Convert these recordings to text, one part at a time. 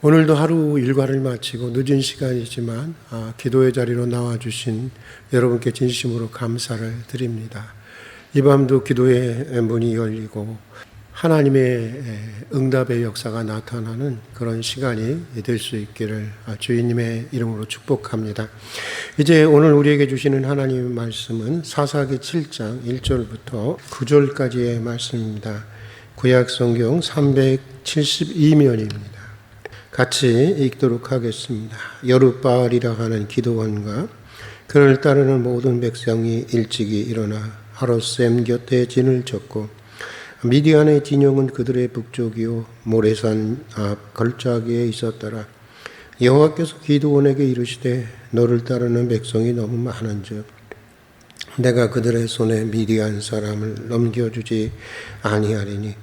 오늘도 하루 일과를 마치고 늦은 시간이지만 기도의 자리로 나와주신 여러분께 진심으로 감사를 드립니다. 이 밤도 기도의 문이 열리고 하나님의 응답의 역사가 나타나는 그런 시간이 될 수 있기를 주님의 이름으로 축복합니다. 이제 오늘 우리에게 주시는 하나님의 말씀은 사사기 7장 1절부터 9절까지의 말씀입니다. 구약 성경 372면입니다. 같이 읽도록 하겠습니다. 여룻바알이라 하는 기드온과 그를 따르는 모든 백성이 일찍이 일어나 하롯셈 곁에 진을 쳤고 미디안의 진영은 그들의 북쪽이요 모래산 앞 걸작기에 있었더라. 여호와께서 기드온에게 이르시되 너를 따르는 백성이 너무 많은즉 내가 그들의 손에 미디안 사람을 넘겨주지 아니하리니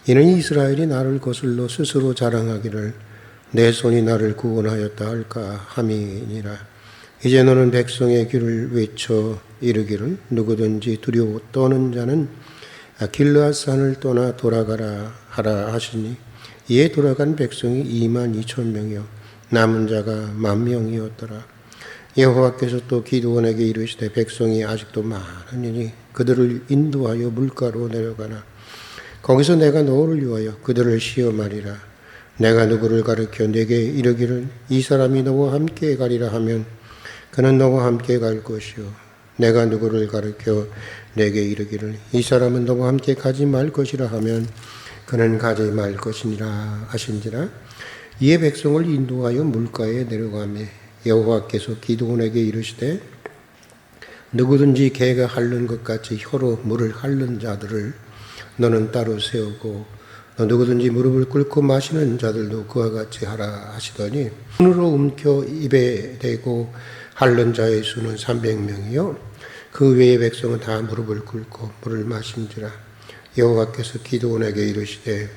이는 이스라엘이 나를 거슬러 스스로 자랑하기를 내 손이 나를 구원하였다 할까 함이니라. 이제 너는 백성의 귀를 외쳐 이르기를 누구든지 두려워 떠는 자는 길르앗산을 떠나 돌아가라 하라 하시니 이에 돌아간 백성이 22,000명이요 남은 자가 10,000명이었더라. 여호와께서 또 기드온에게 이르시되 백성이 아직도 많으니 그들을 인도하여 물가로 내려가라. 거기서 내가 너를 위하여 그들을 시험하리라. 내가 누구를 가르쳐 내게 이르기를 이 사람이 너와 함께 가리라 하면 그는 너와 함께 갈 것이요 내가 누구를 가르쳐 내게 이르기를 이 사람은 너와 함께 가지 말 것이라 하면 그는 가지 말 것이니라 하신지라. 이에 백성을 인도하여 물가에 내려가매 여호와께서 기드온에게 이르시되 누구든지 개가 핥는 것 같이 혀로 물을 핥는 자들을 너는 따로 세우고 누구든지 무릎을 꿇고 마시는 자들도 그와 같이 하라 하시더니 손으로 움켜 입에 대고 핥는 자의 수는 300명이요 그 외의 백성은 다 무릎을 꿇고 물을 마신지라. 여호와께서 기드온에게 이르시되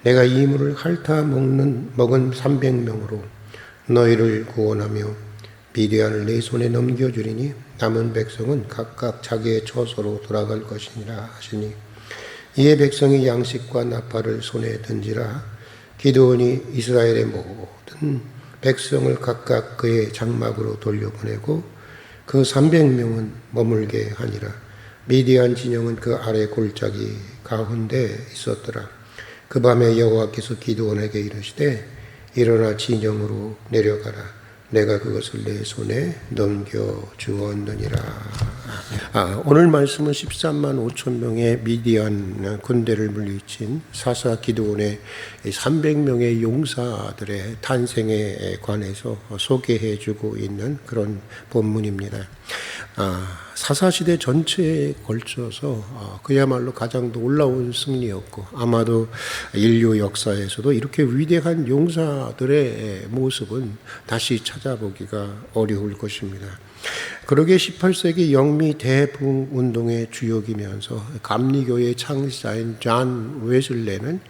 내가 이 물을 핥아 먹은 300명으로 너희를 구원하며 미디안을 내 손에 넘겨주리니 남은 백성은 각각 자기의 처소로 돌아갈 것이니라 하시니 이에 백성이 양식과 나팔을 손에 든지라. 기드온이 이스라엘의 모든 백성을 각각 그의 장막으로 돌려보내고 그 300명은 머물게 하니라. 미디안 진영은 그 아래 골짜기 가운데 있었더라. 그 밤에 여호와께서 기드온에게 이르시되 일어나 진영으로 내려가라. 내가 그것을 내 손에 넘겨주었느니라. 오늘 말씀은 13만 5천 명의 미디안 군대를 물리친 사사 기드온의 300명의 용사들의 탄생에 관해서 소개해주고 있는 그런 본문입니다. 사사시대 전체에 걸쳐서 그야말로 가장 놀라운 승리였고 아마도 인류 역사에서도 이렇게 위대한 용사들의 모습은 다시 찾아보기가 어려울 것입니다. 그러게 18세기 영미 대붕 운동의 주역이면서 감리교의 창시자인 존 웨슬레는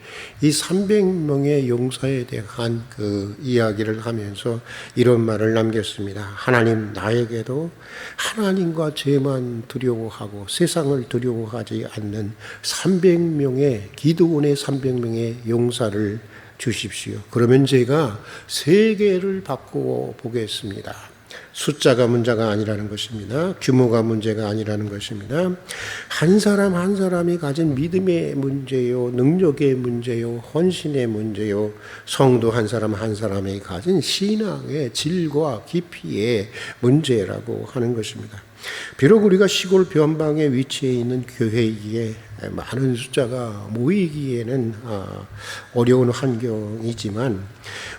이 300명의 용사에 대한 그 이야기를 하면서 이런 말을 남겼습니다. 하나님 나에게도 하나님과 죄만 두려워하고 세상을 두려워하지 않는 300명의 기드온의 300명의 용사를 주십시오. 그러면 제가 세계를 바꾸어 보겠습니다. 숫자가 문제가 아니라는 것입니다. 규모가 문제가 아니라는 것입니다. 한 사람 한 사람이 가진 믿음의 문제요, 능력의 문제요, 헌신의 문제요, 성도 한 사람 한 사람이 가진 신앙의 질과 깊이의 문제라고 하는 것입니다. 비록 우리가 시골 변방에 위치해 있는 교회이기에 많은 숫자가 모이기에는 어려운 환경이지만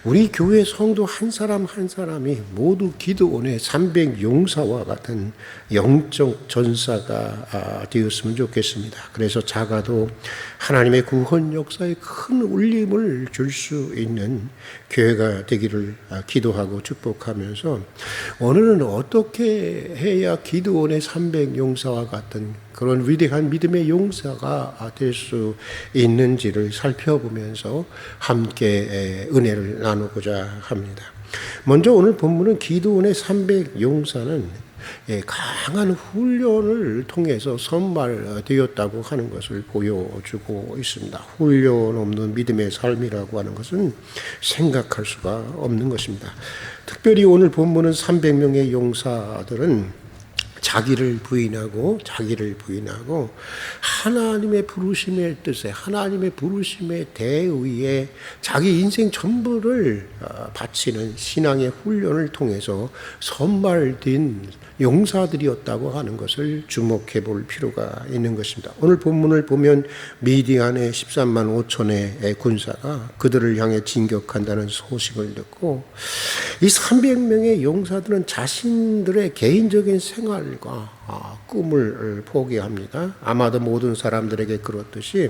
우리 교회 성도 한 사람 한 사람이 모두 기드온의 300용사와 같은 영적 전사가 되었으면 좋겠습니다. 그래서 작아도 하나님의 구원 역사에 큰 울림을 줄 수 있는 교회가 되기를 기도하고 축복하면서 오늘은 어떻게 해야 기드온의 300용사와 같은 그런 위대한 믿음의 용사가 될 수 있는지를 살펴보면서 함께 은혜를 나누고자 합니다. 먼저 오늘 본문은 기드온의 300용사는 강한 훈련을 통해서 선발되었다고 하는 것을 보여주고 있습니다. 훈련 없는 믿음의 삶이라고 하는 것은 생각할 수가 없는 것입니다. 특별히 오늘 본문은 300명의 용사들은 자기를 부인하고 하나님의 부르심의 뜻에, 하나님의 부르심의 대의에 자기 인생 전부를 바치는 신앙의 훈련을 통해서 선발된 용사들이었다고 하는 것을 주목해 볼 필요가 있는 것입니다. 오늘 본문을 보면 미디안의 13만 5천의 군사가 그들을 향해 진격한다는 소식을 듣고 이 300명의 용사들은 자신들의 개인적인 생활과 꿈을 포기합니다. 아마도 모든 사람들에게 그렇듯이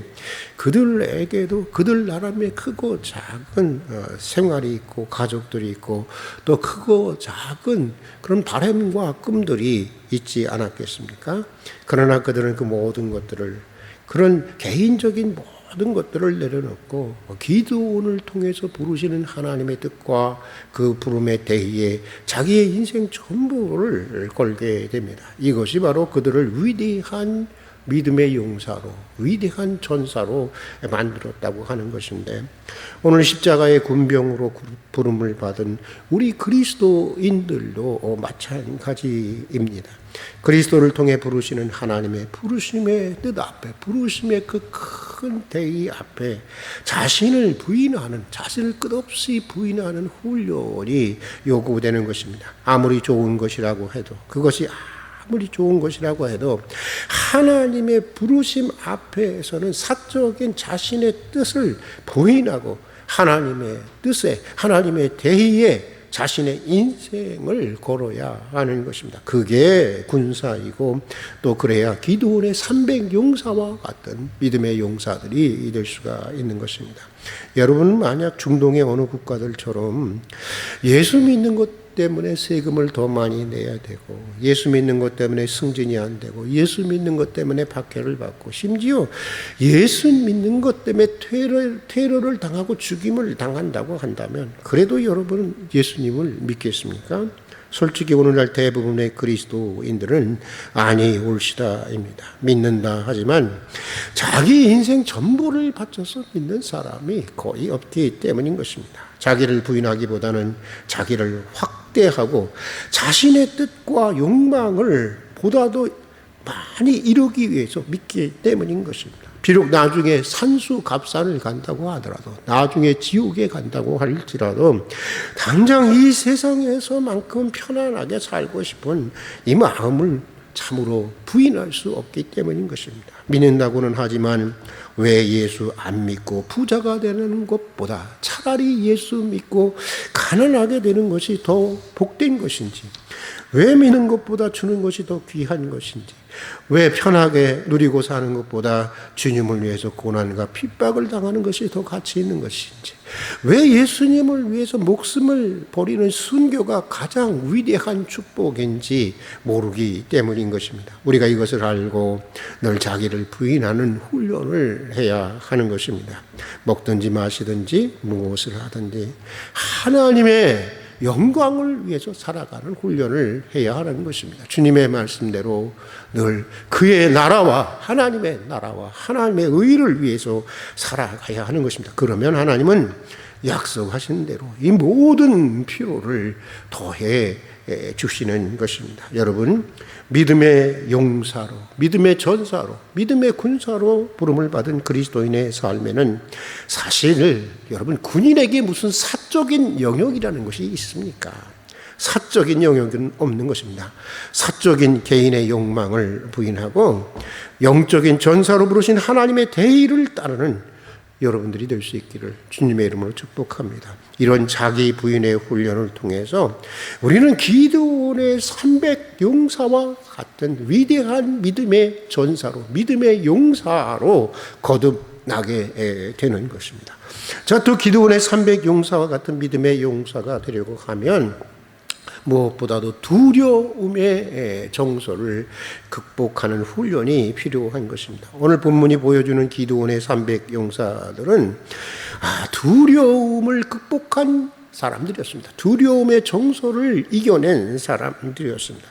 그들에게도 그들 나름의 크고 작은 생활이 있고 가족들이 있고 또 크고 작은 그런 바람과 꿈들이 있지 않았겠습니까? 그러나 그들은 그 모든 것들을, 그런 개인적인 모든 것들을 내려놓고 기도원을 통해서 부르시는 하나님의 뜻과 그 부름의 대의에 자기의 인생 전부를 걸게 됩니다. 이것이 바로 그들을 위대한 믿음의 용사로, 위대한 전사로 만들었다고 하는 것인데, 오늘 십자가의 군병으로 부름을 받은 우리 그리스도인들도 마찬가지입니다. 그리스도를 통해 부르시는 하나님의 부르심의 뜻 앞에, 부르심의 그 큰 대의 앞에 자신을 부인하는, 자신을 끝없이 부인하는 훈련이 요구되는 것입니다. 아무리 좋은 것이라고 해도, 그것이 아무리 좋은 것이라고 해도 하나님의 부르심 앞에서는 사적인 자신의 뜻을 부인하고 하나님의 뜻에, 하나님의 대의에 자신의 인생을 걸어야 하는 것입니다. 그게 군사이고 또 그래야 기도원의 300용사와 같은 믿음의 용사들이 될 수가 있는 것입니다. 여러분, 만약 중동의 어느 국가들처럼 예수 믿는 것 때문에 세금을 더 많이 내야 되고, 예수 믿는 것 때문에 승진이 안 되고, 예수 믿는 것 때문에 박해를 받고, 심지어 예수 믿는 것 때문에 테러를 당하고 죽임을 당한다고 한다면 그래도 여러분은 예수님을 믿겠습니까? 솔직히 오늘날 대부분의 그리스도인들은 아니 올시다입니다. 믿는다 하지만 자기 인생 전부를 바쳐서 믿는 사람이 거의 없기 때문인 것입니다. 자기를 부인하기보다는 자기를 확대하고 자신의 뜻과 욕망을 보다도 많이 이루기 위해서 믿기 때문인 것입니다. 비록 나중에 산수갑산을 간다고 하더라도, 나중에 지옥에 간다고 할지라도 당장 이 세상에서만큼 편안하게 살고 싶은 이 마음을 참으로 부인할 수 없기 때문인 것입니다. 믿는다고는 하지만 왜 예수 안 믿고 부자가 되는 것보다 차라리 예수 믿고 가난하게 되는 것이 더 복된 것인지, 왜 믿는 것보다 주는 것이 더 귀한 것인지, 왜 편하게 누리고 사는 것보다 주님을 위해서 고난과 핍박을 당하는 것이 더 가치 있는 것인지, 왜 예수님을 위해서 목숨을 버리는 순교가 가장 위대한 축복인지 모르기 때문인 것입니다. 우리가 이것을 알고 늘 자기를 부인하는 훈련을 해야 하는 것입니다. 먹든지 마시든지 무엇을 하든지 하나님의 영광을 위해서 살아가는 훈련을 해야 하는 것입니다. 주님의 말씀대로 늘 그의 나라와 하나님의 의를 위해서 살아가야 하는 것입니다. 그러면 하나님은 약속하신 대로 이 모든 필요를 더해 주시는 것입니다. 여러분, 믿음의 용사로, 믿음의 전사로, 믿음의 군사로 부름을 받은 그리스도인의 삶에는 사실 여러분, 군인에게 무슨 사적인 영역이라는 것이 있습니까? 사적인 영역은 없는 것입니다. 사적인 개인의 욕망을 부인하고 영적인 전사로 부르신 하나님의 대의를 따르는 여러분들이 될 수 있기를 주님의 이름으로 축복합니다. 이런 자기 부인의 훈련을 통해서 우리는 기드온의 300용사와 같은 위대한 믿음의 전사로, 믿음의 용사로 거듭나게 되는 것입니다. 자, 또 기드온의 300용사와 같은 믿음의 용사가 되려고 하면 무엇보다도 두려움의 정서를 극복하는 훈련이 필요한 것입니다. 오늘 본문이 보여주는 기드온의 300용사들은 두려움을 극복한 사람들이었습니다. 두려움의 정서를 이겨낸 사람들이었습니다.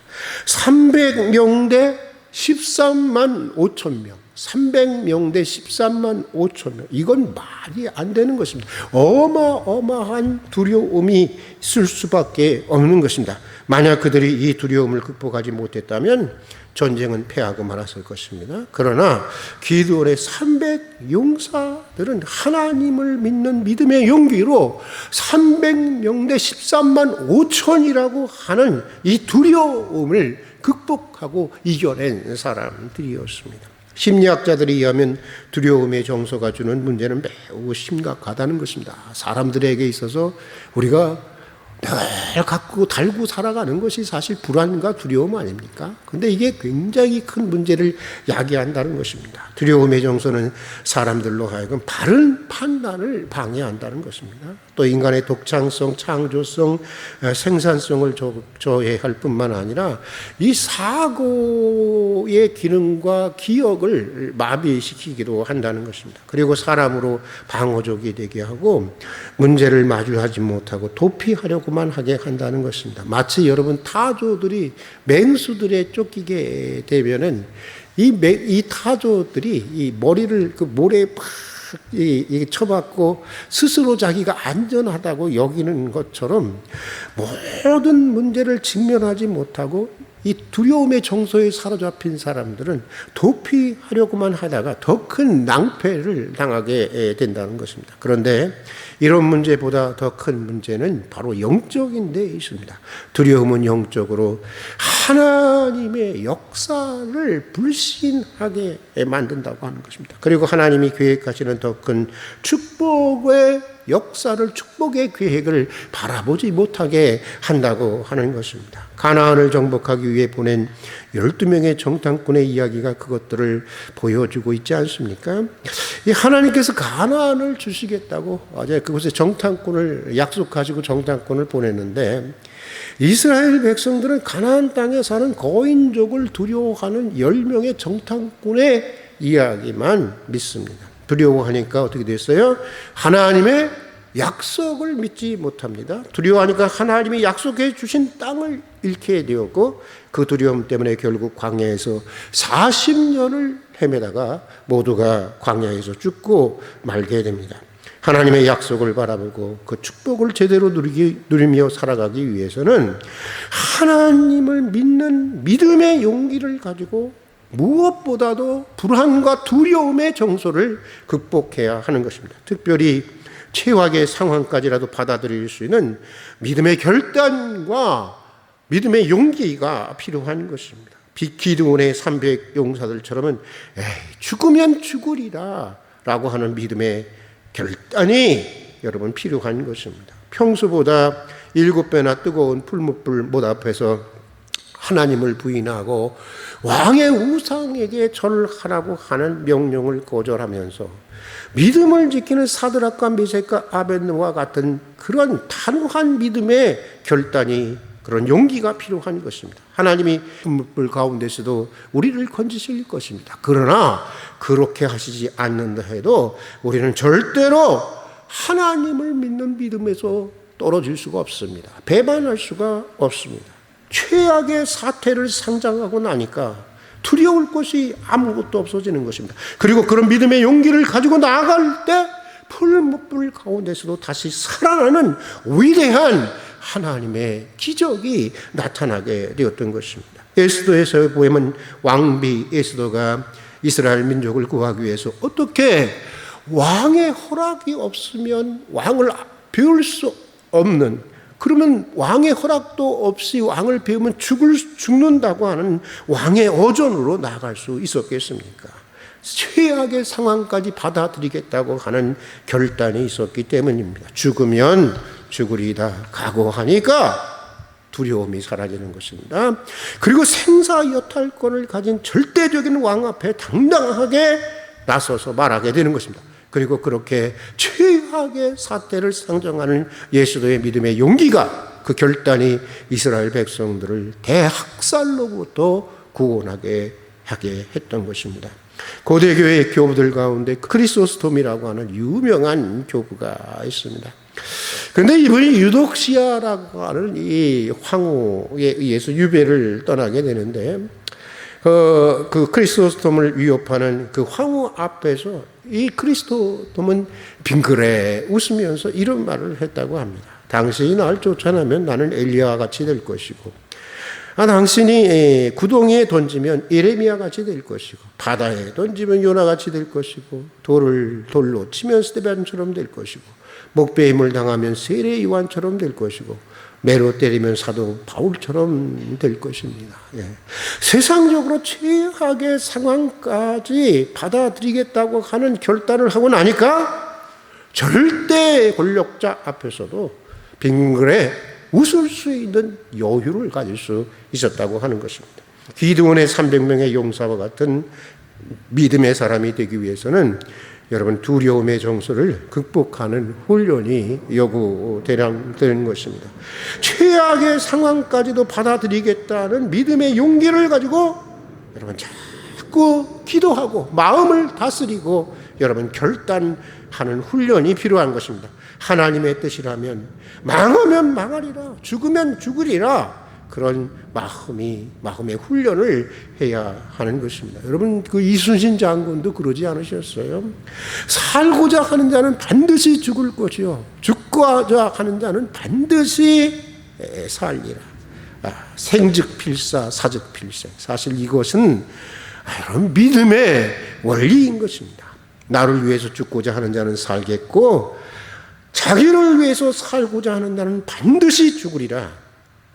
300명 대 13만 5천 명. 300명 대 13만 5천 명. 이건 말이 안 되는 것입니다. 어마어마한 두려움이 있을 수밖에 없는 것입니다. 만약 그들이 이 두려움을 극복하지 못했다면 전쟁은 패하고 말았을 것입니다. 그러나 기드온의 300 용사들은 하나님을 믿는 믿음의 용기로 300명 대 13만 5천이라고 하는 이 두려움을 극복하고 이겨낸 사람들이었습니다. 심리학자들에 의하면 두려움의 정서가 주는 문제는 매우 심각하다는 것입니다. 사람들에게 있어서 우리가 늘 갖고 달고 살아가는 것이 사실 불안과 두려움 아닙니까? 그런데 이게 굉장히 큰 문제를 야기한다는 것입니다. 두려움의 정서는 사람들로 하여금 바른 판단을 방해한다는 것입니다. 또 인간의 독창성, 창조성, 생산성을 저해할 뿐만 아니라 이 사고의 기능과 기억을 마비시키기도 한다는 것입니다. 그리고 사람으로 방어적이 되게 하고 문제를 마주하지 못하고 도피하려고만 하게 한다는 것입니다. 마치 여러분 타조들이 맹수들에 쫓기게 되면은 이 타조들이 이 머리를 그 모래에 팍 쳐박고 스스로 자기가 안전하다고 여기는 것처럼 모든 문제를 직면하지 못하고 이 두려움의 정서에 사로잡힌 사람들은 도피하려고만 하다가 더 큰 낭패를 당하게 된다는 것입니다. 그런데 이런 문제보다 더 큰 문제는 바로 영적인 데 있습니다. 두려움은 영적으로 하나님의 역사를 불신하게 만든다고 하는 것입니다. 그리고 하나님이 계획하시는 더 큰 축복의 역사를, 축복의 계획을 바라보지 못하게 한다고 하는 것입니다. 가나안을 정복하기 위해 보낸 12명의 정탐꾼의 이야기가 그것들을 보여주고 있지 않습니까? 하나님께서 가나안을 주시겠다고 어제 그곳에 정탐꾼을 약속하시고 정탐꾼을 보냈는데 이스라엘 백성들은 가나안 땅에 사는 거인족을 두려워하는 10명의 정탐꾼의 이야기만 믿습니다. 두려워하니까 어떻게 됐어요? 하나님의 약속을 믿지 못합니다. 두려워하니까 하나님이 약속해 주신 땅을 잃게 되었고 그 두려움 때문에 결국 광야에서 40년을 헤매다가 모두가 광야에서 죽고 말게 됩니다. 하나님의 약속을 바라보고 그 축복을 제대로 누리며 살아가기 위해서는 하나님을 믿는 믿음의 용기를 가지고 무엇보다도 불안과 두려움의 정서를 극복해야 하는 것입니다. 특별히 최악의 상황까지라도 받아들일 수 있는 믿음의 결단과 믿음의 용기가 필요한 것입니다. 기드온의 300 용사들처럼은 죽으면 죽으리라 라고 하는 믿음의 결단이 여러분 필요한 것입니다. 평소보다 7배나 뜨거운 풀무불 앞에서 하나님을 부인하고 왕의 우상에게 절하라고 하는 명령을 거절하면서 믿음을 지키는 사드락과 메섹과 아벳느고와 같은 그런 단호한 믿음의 결단이, 그런 용기가 필요한 것입니다. 하나님이 풀무불 가운데서도 우리를 건지실 것입니다. 그러나 그렇게 하시지 않는다 해도 우리는 절대로 하나님을 믿는 믿음에서 떨어질 수가 없습니다. 배반할 수가 없습니다. 최악의 사태를 상장하고 나니까 두려울 것이 아무것도 없어지는 것입니다. 그리고 그런 믿음의 용기를 가지고 나아갈 때 풀무불 가운데서도 다시 살아나는 위대한 하나님의 기적이 나타나게 되었던 것입니다. 에스더에서 보면 왕비 에스더가 이스라엘 민족을 구하기 위해서 어떻게 왕의 허락이 없으면 왕을 배울 수 없는, 그러면 왕의 허락도 없이 왕을 배우면 죽는다고 하는 왕의 어전으로 나아갈 수 있었겠습니까? 최악의 상황까지 받아들이겠다고 하는 결단이 있었기 때문입니다. 죽으면 죽으리다 각오하니까 두려움이 사라지는 것입니다. 그리고 생사여탈권을 가진 절대적인 왕 앞에 당당하게 나서서 말하게 되는 것입니다. 그리고 그렇게 최악의 사태를 상정하는 에스더의 믿음의 용기가, 그 결단이 이스라엘 백성들을 대학살로부터 구원하게 하게 했던 것입니다. 고대교회의 교부들 가운데 크리소스톰이라고 하는 유명한 교부가 있습니다. 그런데 이분이 유독시아라고 하는 이 황후에 의해서 유배를 떠나게 되는데, 그 크리스토스톰을 위협하는 그 황후 앞에서 이 크리스토톰은 빙그레 웃으면서 이런 말을 했다고 합니다. 당신이 날 쫓아내면 나는 엘리야와 같이 될 것이고, 당신이 구덩이에 던지면 예레미야 같이 될 것이고, 바다에 던지면 요나 같이 될 것이고, 돌로 치면 스데반처럼 될 것이고, 목베임을 당하면 세례 요한처럼 될 것이고, 매로 때리면 사도 바울처럼 될 것입니다. 세상적으로 최악의 상황까지 받아들이겠다고 하는 결단을 하고 나니까 절대 권력자 앞에서도 빙그레 웃을 수 있는 여유를 가질 수 있었다고 하는 것입니다. 기드온의 300명의 용사와 같은 믿음의 사람이 되기 위해서는 여러분 두려움의 정서를 극복하는 훈련이 요구되는 것입니다. 최악의 상황까지도 받아들이겠다는 믿음의 용기를 가지고 여러분 자꾸 기도하고 마음을 다스리고 여러분 결단하는 훈련이 필요한 것입니다. 하나님의 뜻이라면 망하면 망하리라, 죽으면 죽으리라, 그런 마음의 훈련을 해야 하는 것입니다. 여러분 그 이순신 장군도 그러지 않으셨어요? 살고자 하는 자는 반드시 죽을 것이요 죽고자 하는 자는 반드시 살리라. 생즉필사 사즉필세. 사실 이것은 여러분 믿음의 원리인 것입니다. 나를 위해서 죽고자 하는 자는 살겠고 자기를 위해서 살고자 하는 자는 반드시 죽으리라.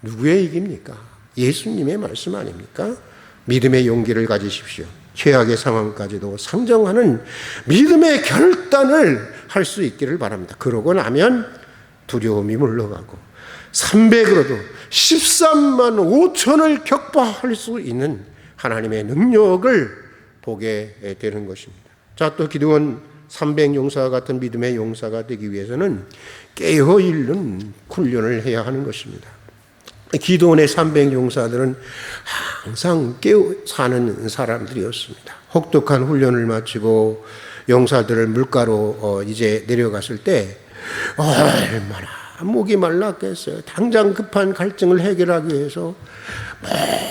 누구의 얘기입니까? 예수님의 말씀 아닙니까? 믿음의 용기를 가지십시오. 최악의 상황까지도 상정하는 믿음의 결단을 할 수 있기를 바랍니다. 그러고 나면 두려움이 물러가고 300으로도 13만 5천을 격파할 수 있는 하나님의 능력을 보게 되는 것입니다. 자, 또 기드온 300용사와 같은 믿음의 용사가 되기 위해서는 깨어있는 훈련을 해야 하는 것입니다. 기드온의 300용사들은 항상 깨어 사는 사람들이었습니다. 혹독한 훈련을 마치고 용사들을 물가로 이제 내려갔을 때 얼마나 목이 말랐겠어요. 당장 급한 갈증을 해결하기 위해서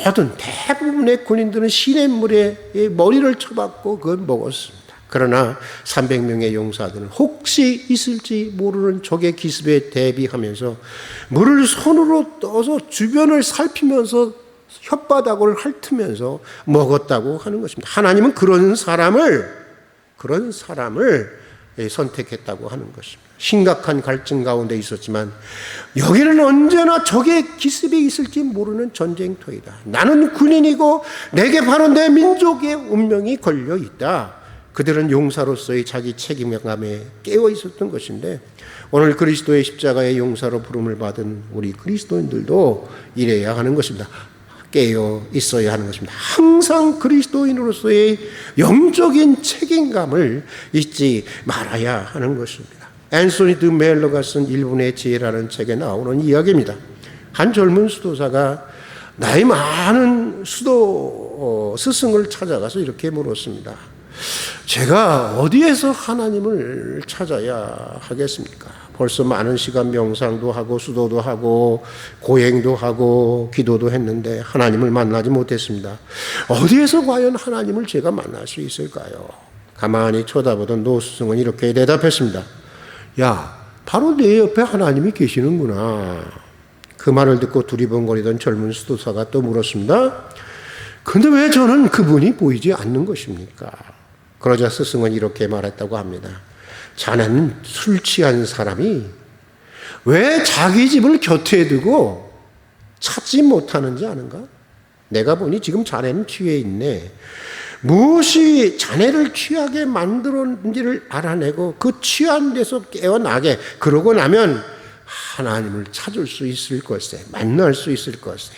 모든 대부분의 군인들은 시냇물에 머리를 쳐박고 그걸 먹었습니다. 그러나 300명의 용사들은 혹시 있을지 모르는 적의 기습에 대비하면서 물을 손으로 떠서 주변을 살피면서 혓바닥을 핥으면서 먹었다고 하는 것입니다. 하나님은 그런 사람을 선택했다고 하는 것입니다. 심각한 갈증 가운데 있었지만 여기는 언제나 적의 기습이 있을지 모르는 전쟁터이다. 나는 군인이고 내게 바로 내 민족의 운명이 걸려 있다. 그들은 용사로서의 자기 책임감에 깨어 있었던 것인데 오늘 그리스도의 십자가의 용사로 부름을 받은 우리 그리스도인들도 이래야 하는 것입니다. 깨어 있어야 하는 것입니다. 항상 그리스도인으로서의 영적인 책임감을 잊지 말아야 하는 것입니다. 앤소니 드 멜러가 쓴 일본의 지혜라는 책에 나오는 이야기입니다. 한 젊은 수도사가 나이 많은 수도 스승을 찾아가서 이렇게 물었습니다. 제가 어디에서 하나님을 찾아야 하겠습니까? 벌써 많은 시간 명상도 하고 수도도 하고 고행도 하고 기도도 했는데 하나님을 만나지 못했습니다. 어디에서 과연 하나님을 제가 만날 수 있을까요? 가만히 쳐다보던 노스승은 이렇게 대답했습니다. 야, 바로 내 옆에 하나님이 계시는구나. 그 말을 듣고 두리번거리던 젊은 수도사가 또 물었습니다. 근데 왜 저는 그분이 보이지 않는 것입니까? 그러자 스승은 이렇게 말했다고 합니다. 자네는 술 취한 사람이 왜 자기 집을 곁에 두고 찾지 못하는지 아는가? 내가 보니 지금 자네는 취해 있네. 무엇이 자네를 취하게 만들었는지를 알아내고 그 취한 데서 깨어나게, 그러고 나면 하나님을 찾을 수 있을 것에, 만날 수 있을 것에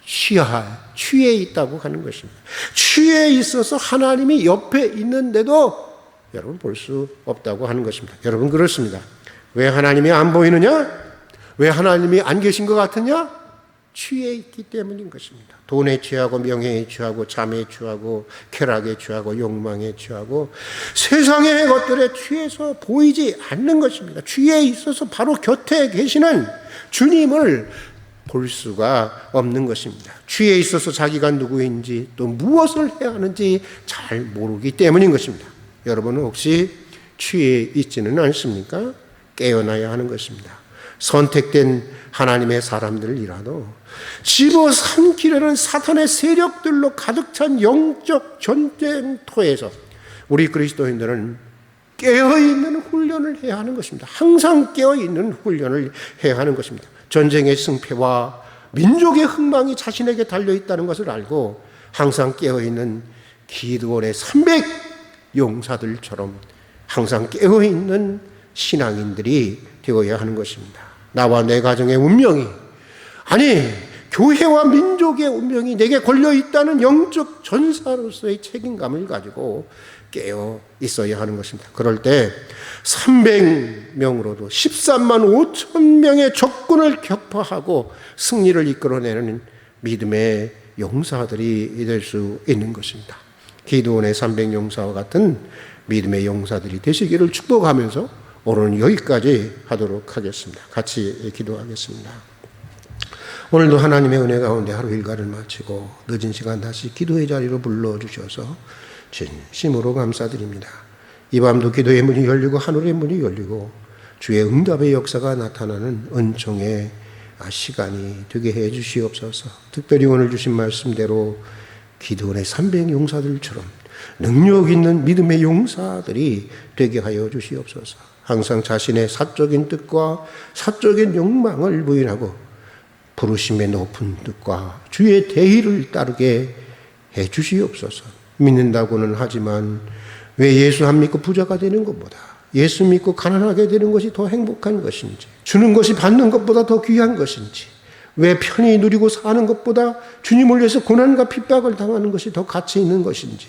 취해 있다고 하는 것입니다. 취해 있어서 하나님이 옆에 있는데도 여러분 볼 수 없다고 하는 것입니다. 여러분 그렇습니다. 왜 하나님이 안 보이느냐? 왜 하나님이 안 계신 것 같으냐? 취해 있기 때문인 것입니다. 돈에 취하고 명예에 취하고 잠에 취하고 쾌락에 취하고 욕망에 취하고 세상의 것들에 취해서 보이지 않는 것입니다. 취해 있어서 바로 곁에 계시는 주님을 볼 수가 없는 것입니다. 취해 있어서 자기가 누구인지 또 무엇을 해야 하는지 잘 모르기 때문인 것입니다. 여러분은 혹시 취해 있지는 않습니까? 깨어나야 하는 것입니다. 선택된 하나님의 사람들이라도 집어삼키려는 사탄의 세력들로 가득 찬 영적 전쟁터에서 우리 그리스도인들은 깨어있는 훈련을 해야 하는 것입니다. 항상 깨어있는 훈련을 해야 하는 것입니다. 전쟁의 승패와 민족의 흥망이 자신에게 달려있다는 것을 알고 항상 깨어있는 기드온의 300 용사들처럼 항상 깨어있는 신앙인들이 되어야 하는 것입니다. 나와 내 가정의 운명이, 아니 교회와 민족의 운명이 내게 걸려있다는 영적 전사로서의 책임감을 가지고 깨어 있어야 하는 것입니다. 그럴 때 300명으로도 13만 5천 명의 적군을 격파하고 승리를 이끌어내는 믿음의 용사들이 될 수 있는 것입니다. 기드온의 300 용사와 같은 믿음의 용사들이 되시기를 축복하면서 오늘은 여기까지 하도록 하겠습니다. 같이 기도하겠습니다. 오늘도 하나님의 은혜 가운데 하루 일과를 마치고 늦은 시간 다시 기도의 자리로 불러주셔서 진심으로 감사드립니다. 이 밤도 기도의 문이 열리고 하늘의 문이 열리고 주의 응답의 역사가 나타나는 은총의 시간이 되게 해 주시옵소서. 특별히 오늘 주신 말씀대로 기드온의 300 용사들처럼 능력 있는 믿음의 용사들이 되게 하여 주시옵소서. 항상 자신의 사적인 뜻과 사적인 욕망을 부인하고 부르심의 높은 뜻과 주의 대의를 따르게 해 주시옵소서. 믿는다고는 하지만 왜 예수 안 믿고 부자가 되는 것보다 예수 믿고 가난하게 되는 것이 더 행복한 것인지, 주는 것이 받는 것보다 더 귀한 것인지, 왜 편히 누리고 사는 것보다 주님을 위해서 고난과 핍박을 당하는 것이 더 가치 있는 것인지,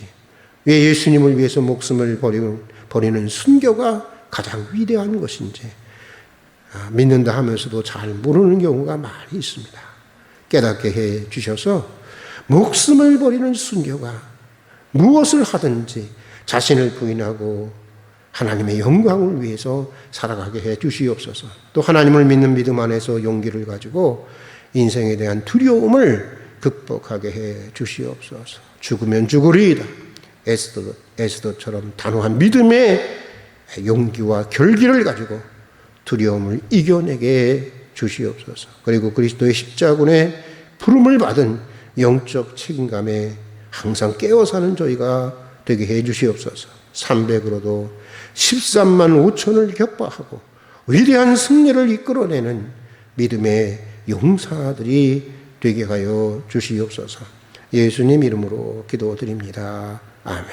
왜 예수님을 위해서 목숨을 버리는 순교가 가장 위대한 것인지 믿는다 하면서도 잘 모르는 경우가 많이 있습니다. 깨닫게 해 주셔서 목숨을 버리는 순교가 무엇을 하든지 자신을 부인하고 하나님의 영광을 위해서 살아가게 해 주시옵소서. 또 하나님을 믿는 믿음 안에서 용기를 가지고 인생에 대한 두려움을 극복하게 해 주시옵소서. 죽으면 죽으리이다. 에스더처럼 단호한 믿음의 용기와 결기를 가지고 두려움을 이겨내게 주시옵소서. 그리고 그리스도의 십자군의 부름을 받은 영적 책임감에 항상 깨어 사는 저희가 되게 해 주시옵소서. 300으로도 13만 5천을 격파하고 위대한 승리를 이끌어내는 믿음의 용사들이 되게 하여 주시옵소서. 예수님 이름으로 기도드립니다. 아멘.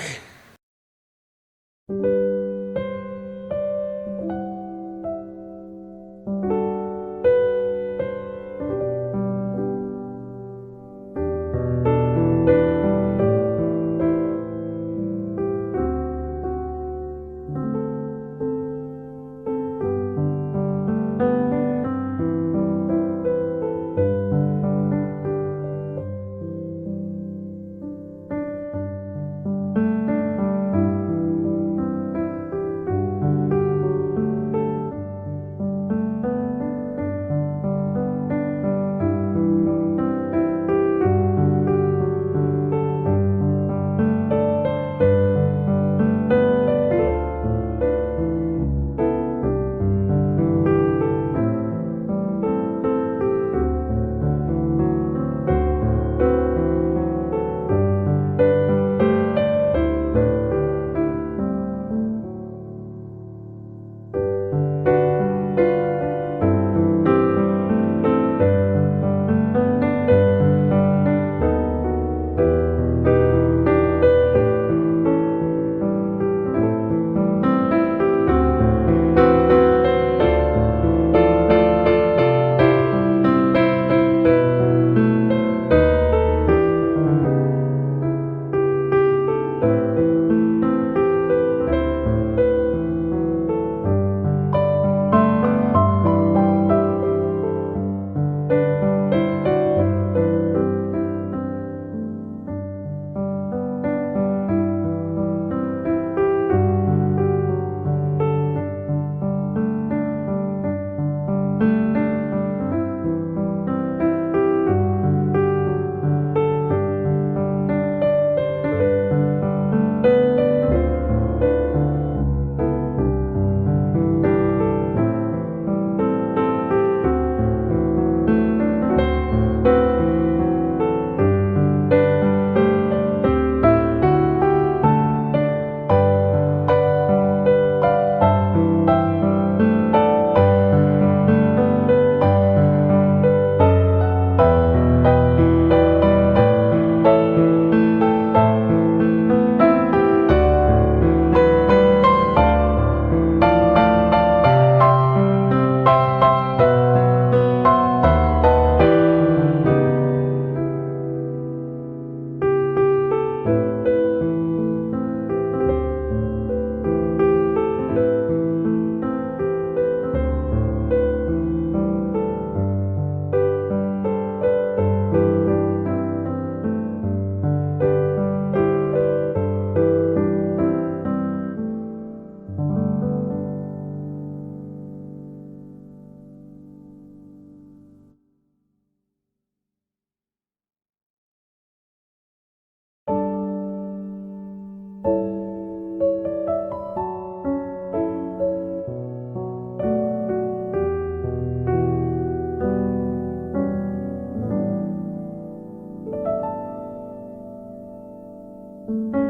주